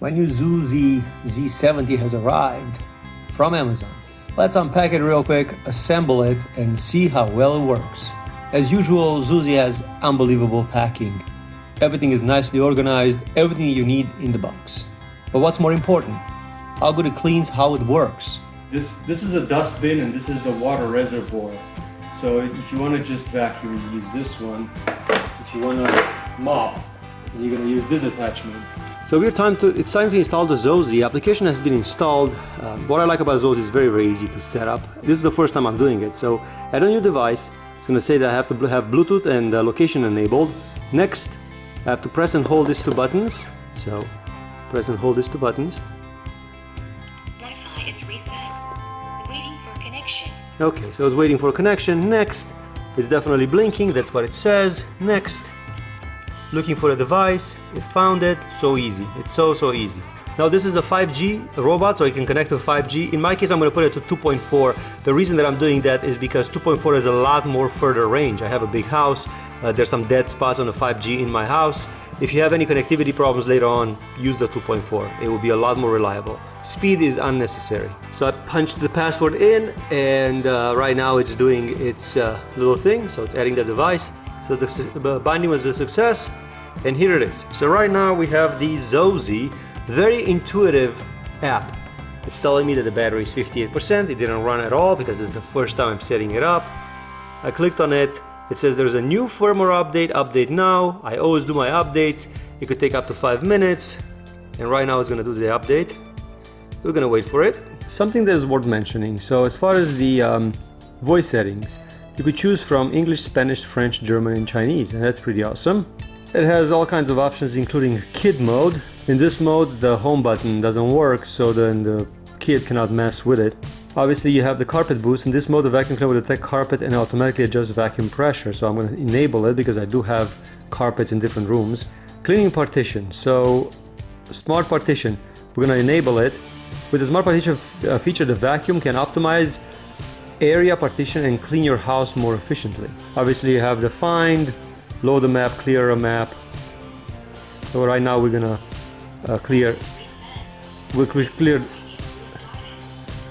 My new ZOOZEE Z70 has arrived from Amazon. Let's unpack it real quick, assemble it, and see how well it works. As usual, ZOOZEE has unbelievable packing. Everything is nicely organized, everything you need in the box. But what's more important, how good it cleans, how it works. This is a dust bin and this is the water reservoir. So if you want to just vacuum, you use this one. If you want to mop, then you're going to use this attachment. So it's time to install the ZOOZEE. The application has been installed. What I like about ZOOZEE is very easy to set up. This is the first time I'm doing it. So add a new device. It's going to say that I have to have Bluetooth and location enabled. Next, I have to press and hold these two buttons. So press and hold these two buttons. Wi-Fi is reset. Waiting for connection. Okay, so it's waiting for connection. Next, it's definitely blinking. That's what it says. Next. Looking for a device, it found it, so easy. It's so easy. Now this is a 5G robot, so it can connect to 5G. In my case, I'm going to put it to 2.4. The reason that I'm doing that is because 2.4 is a lot more further range. I have a big house, there's some dead spots on the 5G in my house. If you have any connectivity problems later on, use the 2.4. It will be a lot more reliable. Speed is unnecessary. So I punched the password in, and right now it's doing its little thing, so it's adding the device. So the binding was a success, and here it is. So right now we have the ZOOZEE, very intuitive app. It's telling me that the battery is 58%. It didn't run at all because this is the first time I'm setting it up. I clicked on it. It says there's a new firmware update, update now. I always do my updates. It could take up to 5 minutes. And right now it's gonna do the update. We're gonna wait for it. Something that is worth mentioning. So as far as the voice settings, you could choose from English, Spanish, French, German, and Chinese, and that's pretty awesome. It has all kinds of options, including kid mode. In this mode, the home button doesn't work, so then the kid cannot mess with it. Obviously, you have the carpet boost. In this mode, the vacuum cleaner will detect carpet and automatically adjust vacuum pressure, so I'm going to enable it because I do have carpets in different rooms. Cleaning partition. So, smart partition, we're going to enable it. With the smart partition feature, the vacuum can optimize area partition and clean your house more efficiently. Obviously you have the find, load a map, clear a map. So right now we're gonna I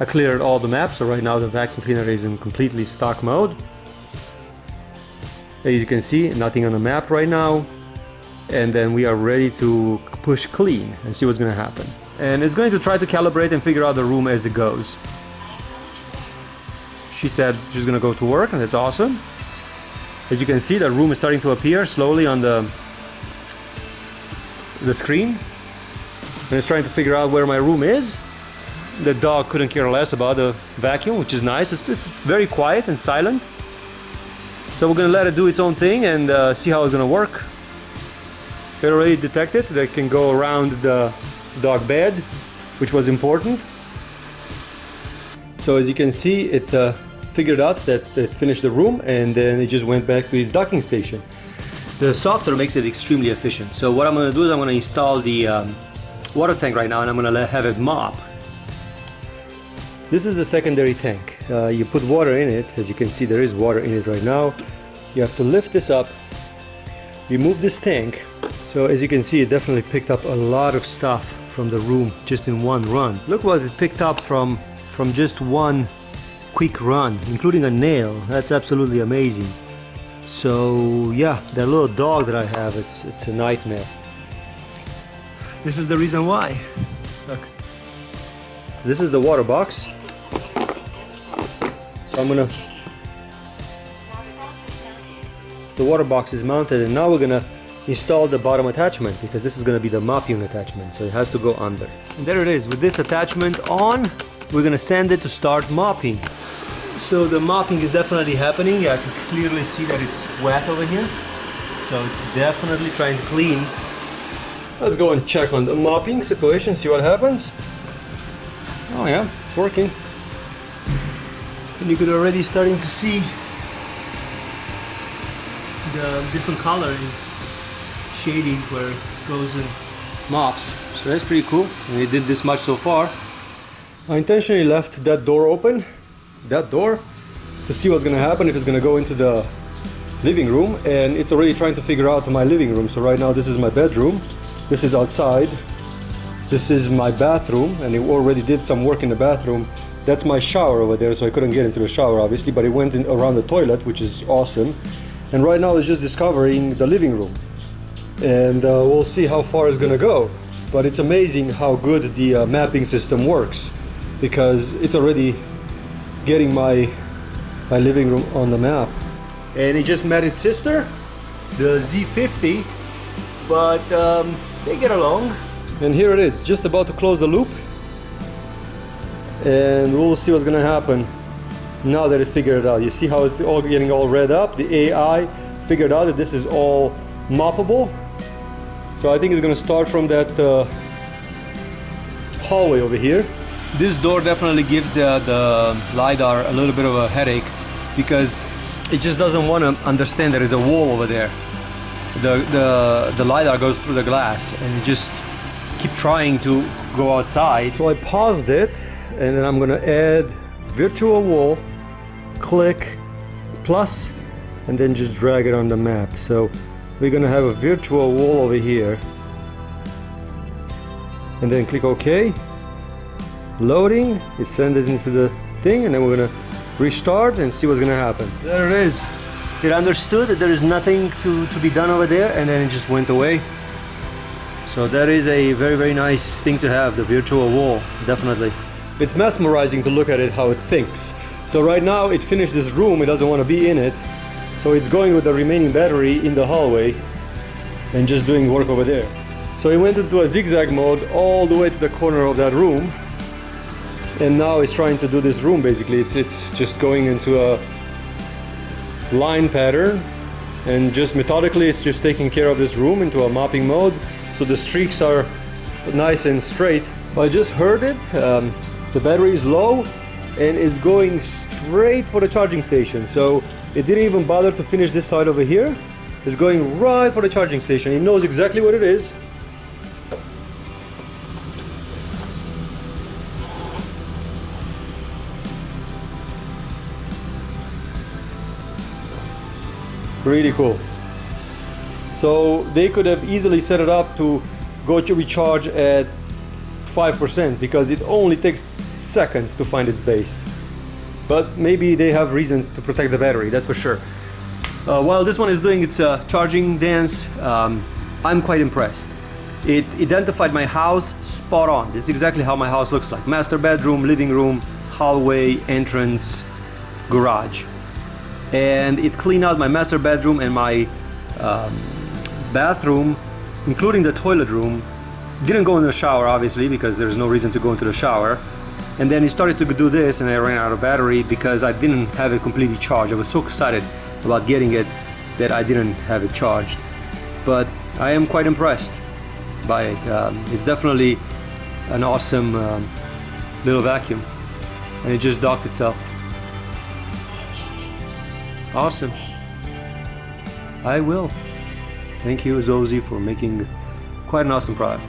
cleared all the maps, so right now the vacuum cleaner is in completely stock mode. As you can see, nothing on the map right now, and then we are ready to push clean and see what's gonna happen. And it's going to try to calibrate and figure out the room as it goes. She said she's gonna go to work, and that's awesome. As you can see, the room is starting to appear slowly on the screen. And it's trying to figure out where my room is. The dog couldn't care less about the vacuum, which is nice. It's very quiet and silent. So we're gonna let it do its own thing and see how it's gonna work. It already detected that it can go around the dog bed, which was important. So as you can see, it figured out that it finished the room, and then it just went back to its docking station. The software makes it extremely efficient. So what I'm going to do is I'm going to install the water tank right now, and I'm going to have it mop. This is a secondary tank. You put water in it. As you can see, there is water in it right now. You have to lift this up, remove this tank. So as you can see, it definitely picked up a lot of stuff from the room just in one run. Look what it picked up from just one quick run, including a nail. That's absolutely amazing. So yeah, that little dog that I have, it's a nightmare. This is the reason why. Look, this is the water box. So the water box is mounted, and now we're gonna install the bottom attachment, because this is gonna be the mopping attachment, so it has to go under. And there it is. With this attachment on, we're gonna send it to start mopping. So the mopping is definitely happening. I can clearly see that it's wet over here. So it's definitely trying to clean. Let's go and check on the mopping situation, see what happens. Oh yeah, it's working. And you could already starting to see the different color shading where it goes and mops. So that's pretty cool. And it did this much so far. I intentionally left that door open, to see what's gonna happen, if it's gonna go into the living room, and it's already trying to figure out my living room. So right now this is my bedroom, this is outside, This is my bathroom, and it already did some work in the bathroom. That's my shower over there, so I couldn't get into the shower obviously, but it went in around the toilet, which is awesome. And right now it's just discovering the living room, and we'll see how far it's gonna go. But it's amazing how good the mapping system works, because it's already getting my living room on the map. And it just met its sister, the Z70, but they get along. And here it is, just about to close the loop, and we'll see what's gonna happen now that it figured it out. You see how it's all getting all red up? The AI figured out that this is all moppable. So I think it's gonna start from that hallway over here. This door definitely gives the LiDAR a little bit of a headache, because it just doesn't want to understand that there's a wall over there. The LiDAR goes through the glass, and it just keep trying to go outside. So I paused it, and then I'm gonna add virtual wall, click plus, and then just drag it on the map. So we're gonna have a virtual wall over here, and then click OK. Loading, it sends it into the thing, and then we're gonna restart and see what's gonna happen. There it is. It understood that there is nothing to be done over there, and then it just went away. So that is a very, very nice thing to have, the virtual wall, definitely. It's mesmerizing to look at it, how it thinks. So right now it finished this room, it doesn't want to be in it. So it's going with the remaining battery in the hallway and just doing work over there. So it went into a zigzag mode all the way to the corner of that room. And now it's trying to do this room basically. It's just going into a line pattern, and just methodically it's just taking care of this room into a mopping mode. So the streaks are nice and straight. So I just heard it. The battery is low and is going straight for the charging station. So it didn't even bother to finish this side over here. It's going right for the charging station. It knows exactly what it is. Really cool. So they could have easily set it up to go to recharge at 5%, because it only takes seconds to find its base. But maybe they have reasons to protect the battery, that's for sure. While this one is doing its charging dance, I'm quite impressed. It identified my house spot on. This is exactly how my house looks like. Master bedroom, living room, hallway, entrance, garage. And it cleaned out my master bedroom and my bathroom, including the toilet room. Didn't go in the shower obviously, because there's no reason to go into the shower. And then it started to do this, and I ran out of battery because I didn't have it completely charged. I was so excited about getting it that I didn't have it charged. But I am quite impressed by it. It's definitely an awesome little vacuum, and it just docked itself. Awesome. I will. Thank you, ZOOZEE, for making quite an awesome product.